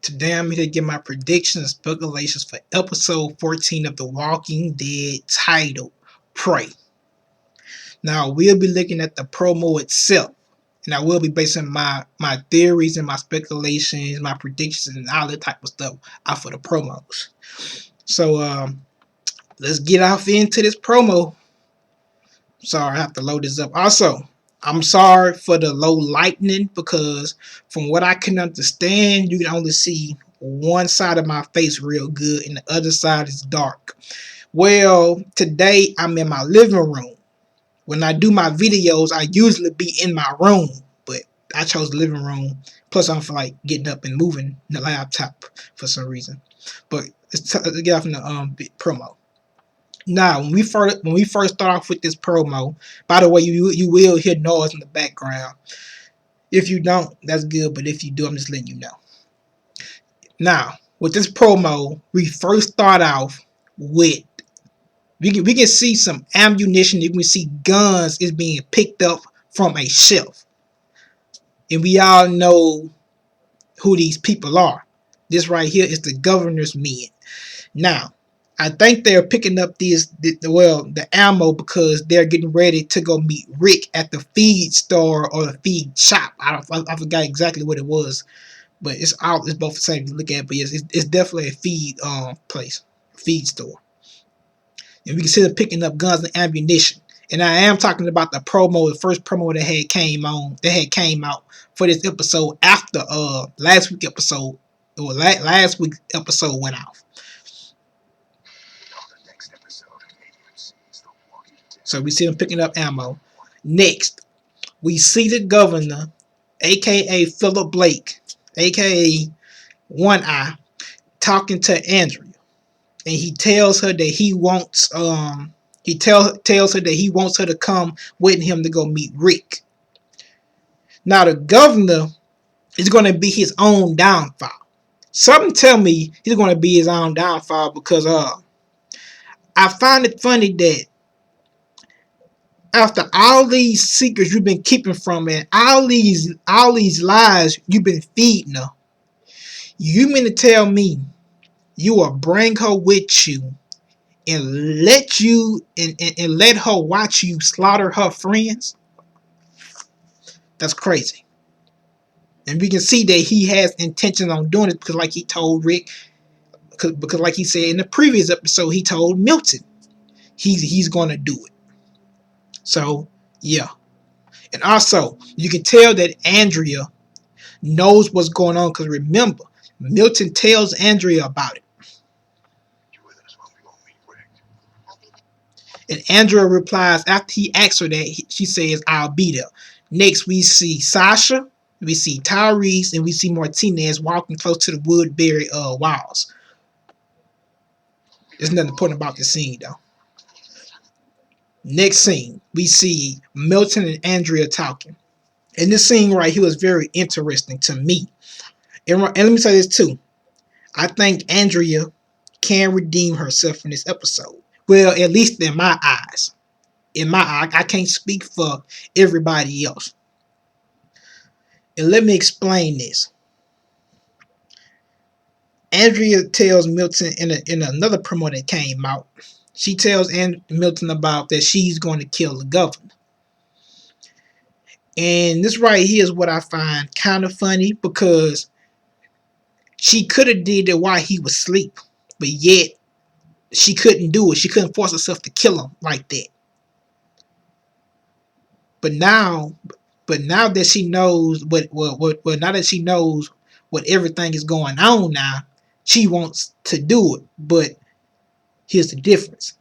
Today I'm here to give my predictions and speculations for episode 14 of The Walking Dead titled Prey. Now we'll be looking at the promo itself, and I will be basing my theories and my speculations, my predictions, and all that type of stuff off of the promos. So let's get off into this promo. Sorry, I have to load this up. Also, I'm sorry for the low lightning because from what I can understand, you can only see one side of my face real good and the other side is dark. Well, today I'm in my living room. When I do my videos, I usually be in my room, but I chose the living room. Plus, I don't feel like getting up and moving the laptop for some reason. But let's get off in the promo. Now, when we first start off with this promo, by the way, you will hear noise in the background. If you don't, that's good. But if you do, I'm just letting you know. Now, with this promo, we first start off with we can see some ammunition. You can see guns is being picked up from a shelf, and we all know who these people are. This right here is the governor's men. Now, I think they're picking up the ammo because they're getting ready to go meet Rick at the feed store or the feed shop. I forgot exactly what it was, but it's both the same to look at. But yes, it's definitely a feed place, feed store, and we can see them picking up guns and ammunition. And I am talking about the first promo that had came out for this episode after last week's episode went off. So we see them picking up ammo. Next, we see the governor, aka Philip Blake, aka One Eye, talking to Andrea, and he tells her that he wants tells her that he wants her to come with him to go meet Rick. Now the governor is going to be his own downfall. Something tell me he's going to be his own downfall because I find it funny that after all these secrets you've been keeping from me, all these lies you've been feeding her, you mean to tell me you will bring her with you and let her watch you slaughter her friends? That's crazy. And we can see that he has intentions on doing it because like he told Rick, because like he said in the previous episode, he told Milton he's going to do it. So, yeah. And also, you can tell that Andrea knows what's going on because remember, Milton tells Andrea about it. And Andrea replies after he asks her that, she says, I'll be there. Next, we see Sasha, we see Tyrese, and we see Martinez walking close to the Woodbury walls. There's nothing important about this scene, though. Next scene, we see Milton and Andrea talking. And this scene right here is very interesting to me. And let me say this too. I think Andrea can redeem herself in this episode. Well, at least in my eyes. In my eye, I can't speak for everybody else. And let me explain this. Andrea tells Milton in another promo that came out. She tells Milton about that she's going to kill the governor. And this right here is what I find kind of funny because she could have did it while he was asleep, but yet she couldn't do it. She couldn't force herself to kill him like that. But now that she knows now that she knows what everything is going on now, she wants to do it. But here's the difference.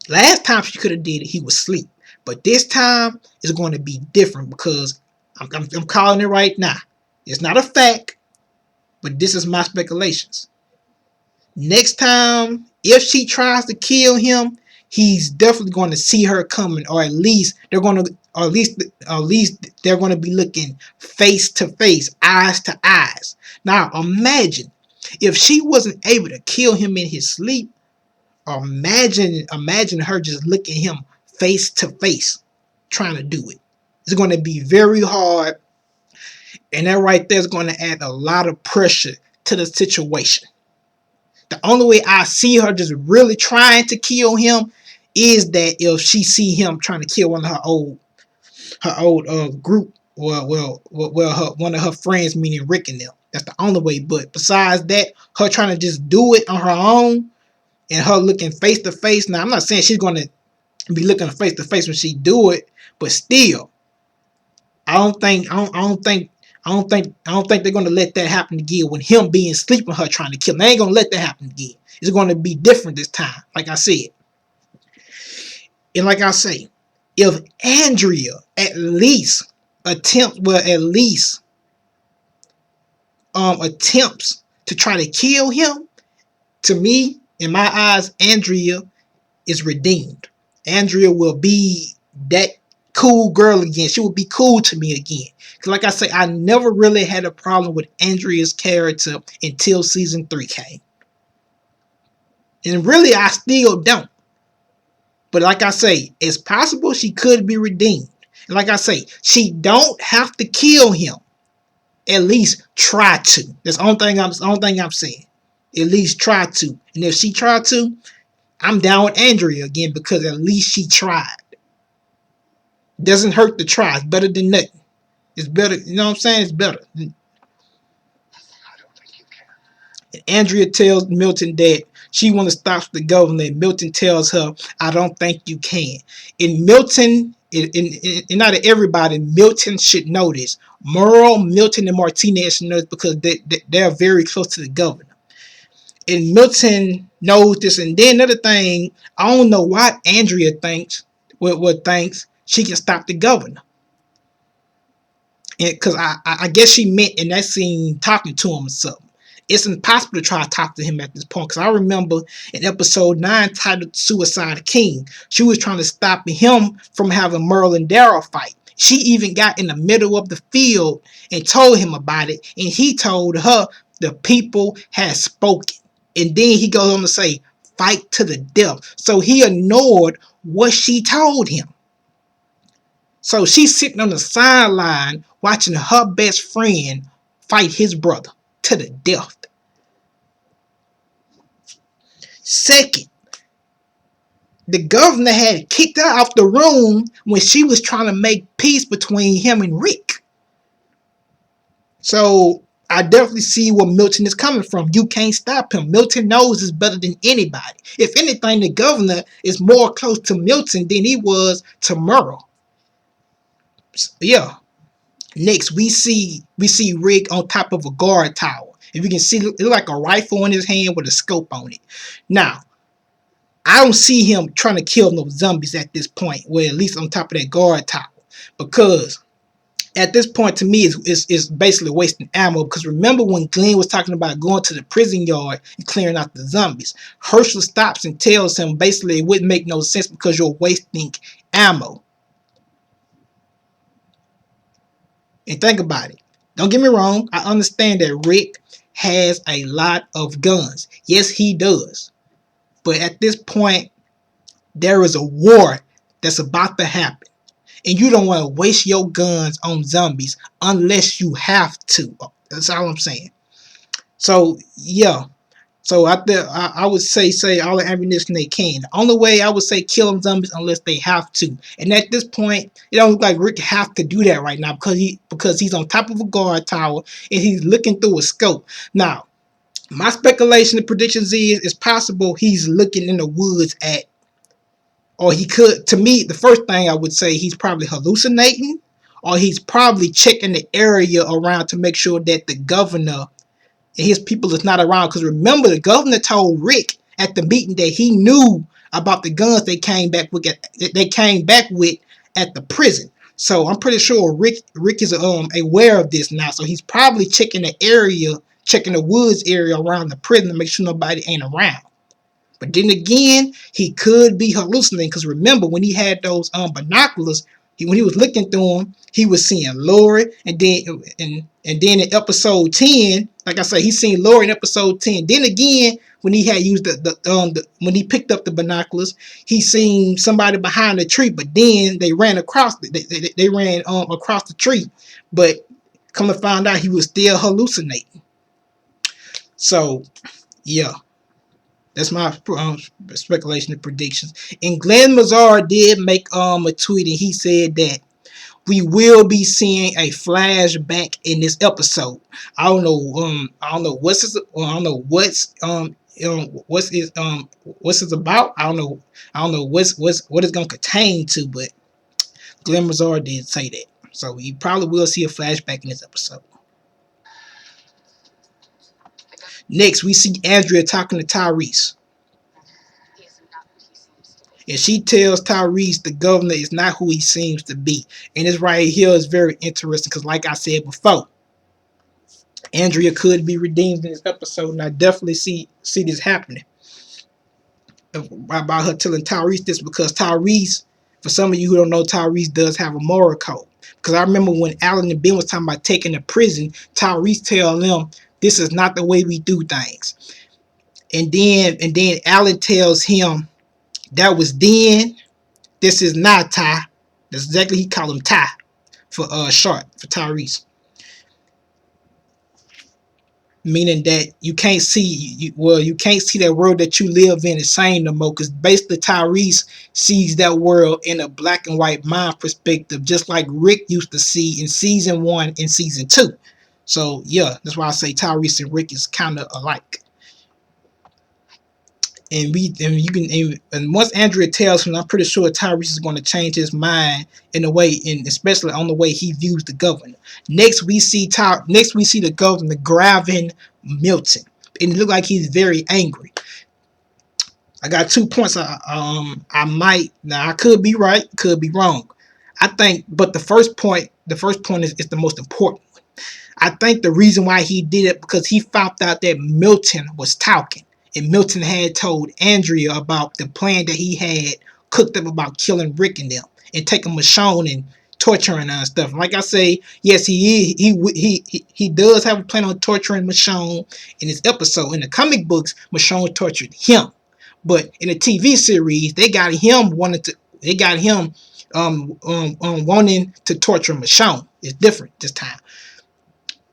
Last time she could have did it, he was asleep. But this time it's going to be different because I'm calling it right now. It's not a fact, but this is my speculations. Next time, if she tries to kill him, he's definitely going to see her coming, or at least they're going to be looking face to face, eyes to eyes. Now imagine if she wasn't able to kill him in his sleep. Imagine her just looking him face to face, trying to do it. It's going to be very hard, and that right there is going to add a lot of pressure to the situation. The only way I see her just really trying to kill him is that if she see him trying to kill one of her old group, one of her friends, meaning Rick and them. That's the only way. But besides that, her trying to just do it on her own and her looking face to face. Now I'm not saying she's gonna be looking face to face when she do it, but still, I don't think they're gonna let that happen again. When him being asleep with her trying to kill him, they ain't gonna let that happen again. It's gonna be different this time, like I said. And like I say, if Andrea at least attempts to try to kill him, to me, in my eyes, Andrea is redeemed. Andrea will be that cool girl again. She will be cool to me again. Because like I say, I never really had a problem with Andrea's character until season 3 came. And really, I still don't. But like I say, it's possible she could be redeemed. And like I say, she don't have to kill him. At least try to. That's the only thing I'm saying. At least try to. And if she tried to, I'm down with Andrea again because at least she tried. Doesn't hurt to try. It's better than nothing. It's better. You know what I'm saying? It's better. And Andrea tells Milton that she wants to stop the governor. And Milton tells her, I don't think you can. And Milton, and not everybody, Milton should know this. Merle, Milton, and Martinez should know this because they're very close to the governor. And Milton knows this. And then another thing, I don't know why Andrea thinks she can stop the governor. Because I guess she meant in that scene talking to him or something. It's impossible to try to talk to him at this point. Because I remember in episode 9 titled Suicide King, she was trying to stop him from having Merle and Daryl fight. She even got in the middle of the field and told him about it. And he told her the people had spoken. And then he goes on to say, fight to the death. So he ignored what she told him. So she's sitting on the sideline watching her best friend fight his brother to the death. Second, the governor had kicked her out the room when she was trying to make peace between him and Rick. So I definitely see where Milton is coming from. You can't stop him. Milton knows it's better than anybody. If anything, the governor is more close to Milton than he was to Merle. Yeah. Next, we see Rick on top of a guard tower. If you can see, it looks like a rifle in his hand with a scope on it. Now, I don't see him trying to kill no zombies at this point, well, at least on top of that guard tower. Because at this point, to me, it's basically wasting ammo. Because remember when Glenn was talking about going to the prison yard and clearing out the zombies, Herschel stops and tells him basically it wouldn't make no sense because you're wasting ammo. And think about it. Don't get me wrong. I understand that Rick has a lot of guns. Yes, he does. But at this point, there is a war that's about to happen. And you don't want to waste your guns on zombies unless you have to. That's all I'm saying. So, yeah. So I would say all the ammunition they can. The only way I would say kill them zombies unless they have to. And at this point, it don't look like Rick have to do that right now because he's on top of a guard tower and he's looking through a scope. Now, my speculation and predictions is it's possible he's looking in the woods at, or he could, to me, the first thing I would say he's probably hallucinating, or he's probably checking the area around to make sure that the governor and his people is not around. Because remember, the governor told Rick at the meeting that he knew about the guns they came back with at the prison. So I'm pretty sure Rick is aware of this now. So he's probably checking the woods area around the prison to make sure nobody ain't around. But then again, he could be hallucinating because remember when he had those binoculars, when he was looking through them, he was seeing Lori, and then in episode 10, like I said, he seen Lori in episode 10. Then again, when he had used when he picked up the binoculars, he seen somebody behind the tree, but then they ran across across the tree. But come to find out, he was still hallucinating. So yeah, that's my speculation and predictions. And Glenn Mazar did make a tweet, and he said that we will be seeing a flashback in this episode. I don't know what's this, I don't know what's it about. I don't know what it's gonna contain to, but Glenn Mazar did say that. So we probably will see a flashback in this episode. Next, we see Andrea talking to Tyrese. And she tells Tyrese the governor is not who he seems to be. And this right here is very interesting because, like I said before, Andrea could be redeemed in this episode, and I definitely see this happening. About her telling Tyrese this because Tyrese, for some of you who don't know, Tyrese does have a moral code. Because I remember when Alan and Ben was talking about taking to prison, Tyrese telling them this is not the way we do things. And then Alan tells him that was then, this is not Ty. That's exactly he called him Ty for short for Tyrese. Meaning that you can't see you can't see that world that you live in the same no more, because basically Tyrese sees that world in a black and white mind perspective, just like Rick used to see in season 1 and season 2. So yeah, that's why I say Tyrese and Rick is kind of alike. And once Andrea tells him, I'm pretty sure Tyrese is going to change his mind in a way, and especially on the way he views the governor. Next we see the governor grabbing Milton, and it looks like he's very angry. I got 2 points. I might, now I could be right, could be wrong. I think, but the first point is the most important. I think the reason why he did it because he found out that Milton was talking. And Milton had told Andrea about the plan that he had cooked up about killing Rick and them and taking Michonne and torturing her and stuff. Like I say, yes, he does have a plan on torturing Michonne in this episode. In the comic books, Michonne tortured him, but in the TV series, they got him wanting to torture Michonne. It's different this time.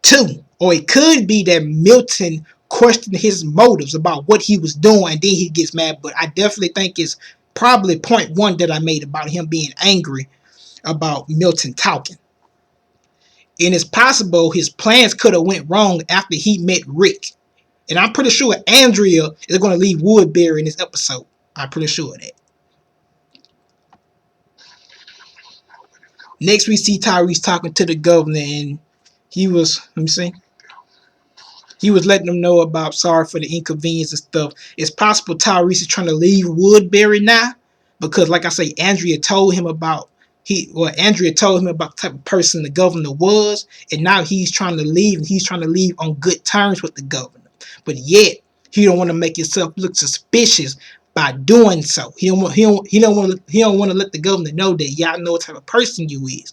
Two, or it could be that Milton questioned his motives about what he was doing and then he gets mad. But I definitely think it's probably point one that I made about him being angry about Milton talking. And it's possible his plans could have went wrong after he met Rick. And I'm pretty sure Andrea is going to leave Woodbury in this episode. I'm pretty sure of that. Next, we see Tyrese talking to the governor, and let me see, he was letting them know about sorry for the inconvenience and stuff. It's possible Tyrese is trying to leave Woodbury now because, like I say, Andrea told him about the type of person the governor was, and now he's trying to leave, and he's trying to leave on good terms with the governor. But yet he don't want to make himself look suspicious by doing so. He don't want to let the governor know that y'all know what type of person you is.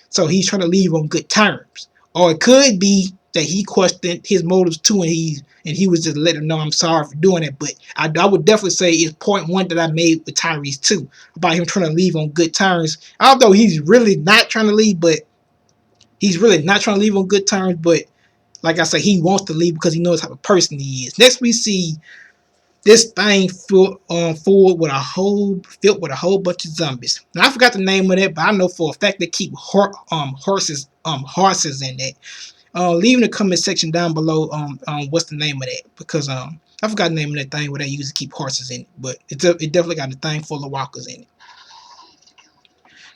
So he's trying to leave on good terms. Or it could be that he questioned his motives too, and he was just letting him know I'm sorry for doing it. But I would definitely say it's point one that I made with Tyrese too, about him trying to leave on good terms. Although he's really not trying to leave, on good terms. But like I said, he wants to leave because he knows how type of person he is. Next, we see this thing filled with a whole bunch of zombies. Now I forgot the name of that, but I know for a fact they keep horses in that. Leave in the comment section down below what's the name of that, because I forgot the name of that thing where they used to keep horses in it, but it definitely got a thing full of walkers in it.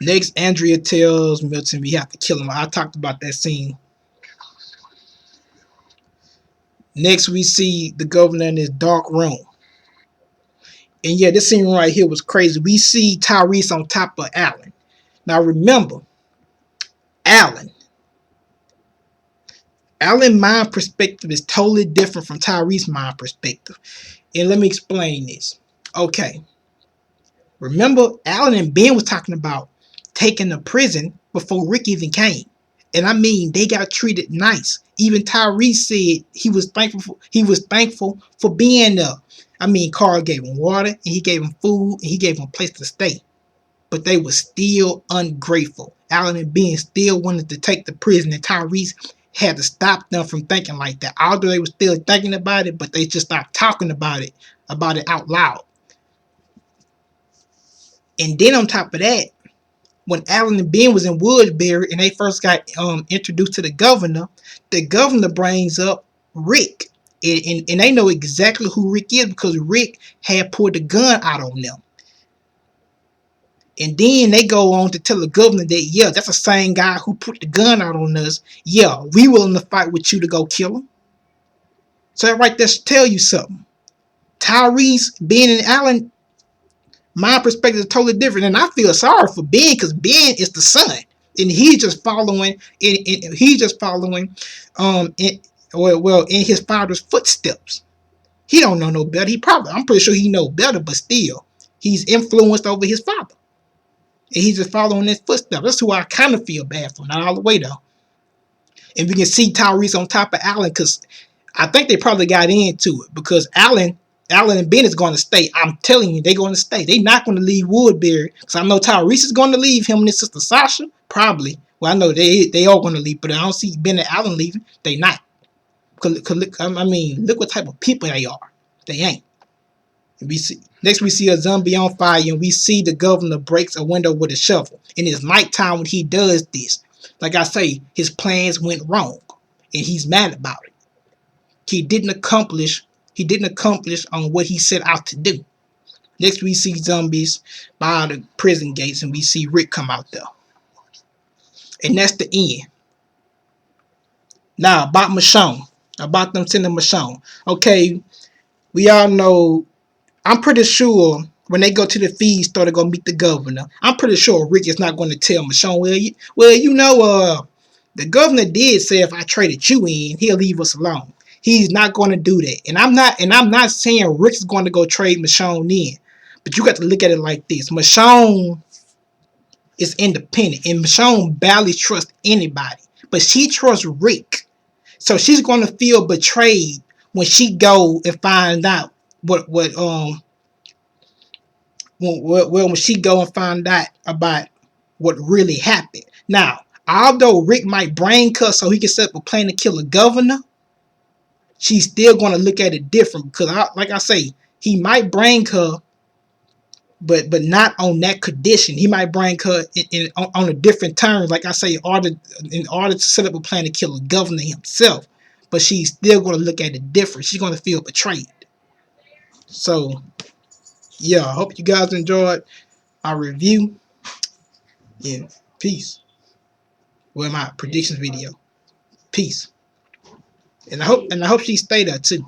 Next, Andrea tells Milton we have to kill him. I talked about that scene. Next, we see the governor in his dark room. And yeah, this scene right here was crazy. We see Tyrese on top of Alan. Now remember, Alan mind perspective is totally different from Tyrese mind perspective. And let me explain this. Okay. Remember, Alan and Ben was talking about taking the prison before Rick even came. And I mean, they got treated nice. Even Tyrese said he was thankful for being there. I mean, Carl gave him water, and he gave him food, and he gave him a place to stay. But they were still ungrateful. Alan and Ben still wanted to take the prison, and Tyrese had to stop them from thinking like that. Although they were still thinking about it, but they just stopped talking about it out loud. And then on top of that, when Alan and Ben was in Woodbury and they first got introduced to the governor brings up Rick. And they know exactly who Rick is because Rick had pulled the gun out on them. And then they go on to tell the governor that, yeah, that's the same guy who put the gun out on us. Yeah, we willing to fight with you to go kill him. So that right there should tell you something. Tyrese, Ben, and Alan, my perspective is totally different. And I feel sorry for Ben because Ben is the son. And he's just following in his father's footsteps. He don't know no better. I'm pretty sure he know better, but still, he's influenced over his father. And he's just following his footsteps. That's who I kind of feel bad for. Not all the way, though. And we can see Tyrese on top of Allen because I think they probably got into it because Allen and Ben is going to stay. I'm telling you, they're going to stay. They're not going to leave Woodbury because I know Tyrese is going to leave. Him and his sister Sasha, probably. Well, I know they all going to leave, but I don't see Ben and Allen leaving. They not. I mean, look what type of people they are. They ain't. We see a zombie on fire, and we see the governor breaks a window with a shovel. And it's nighttime when he does this. Like I say, his plans went wrong, and he's mad about it. He didn't accomplish on what he set out to do. Next, we see zombies by the prison gates, and we see Rick come out there. And that's the end. Now, about Michonne. About them sending Michonne. Okay, we all know, I'm pretty sure when they go to the feed store to go meet the governor, I'm pretty sure Rick is not going to tell Michonne, the governor did say if I traded you in, he'll leave us alone. He's not going to do that. And I'm not saying Rick's going to go trade Michonne in. But you got to look at it like this. Michonne is independent. And Michonne barely trusts anybody. But she trusts Rick. So she's going to feel betrayed when she go and find out when she go and find out about what really happened. Now, although Rick might brain cut so he can set up a plan to kill the governor, she's still going to look at it different because, like I say, he might brain her, but not on that condition. He might brain her on a different terms, like I say, in order to set up a plan to kill the governor himself. But she's still going to look at it different. She's going to feel betrayed. So, yeah, I hope you guys enjoyed our review. Yeah, peace. Well, my predictions video. Peace. And I hope she stay there too.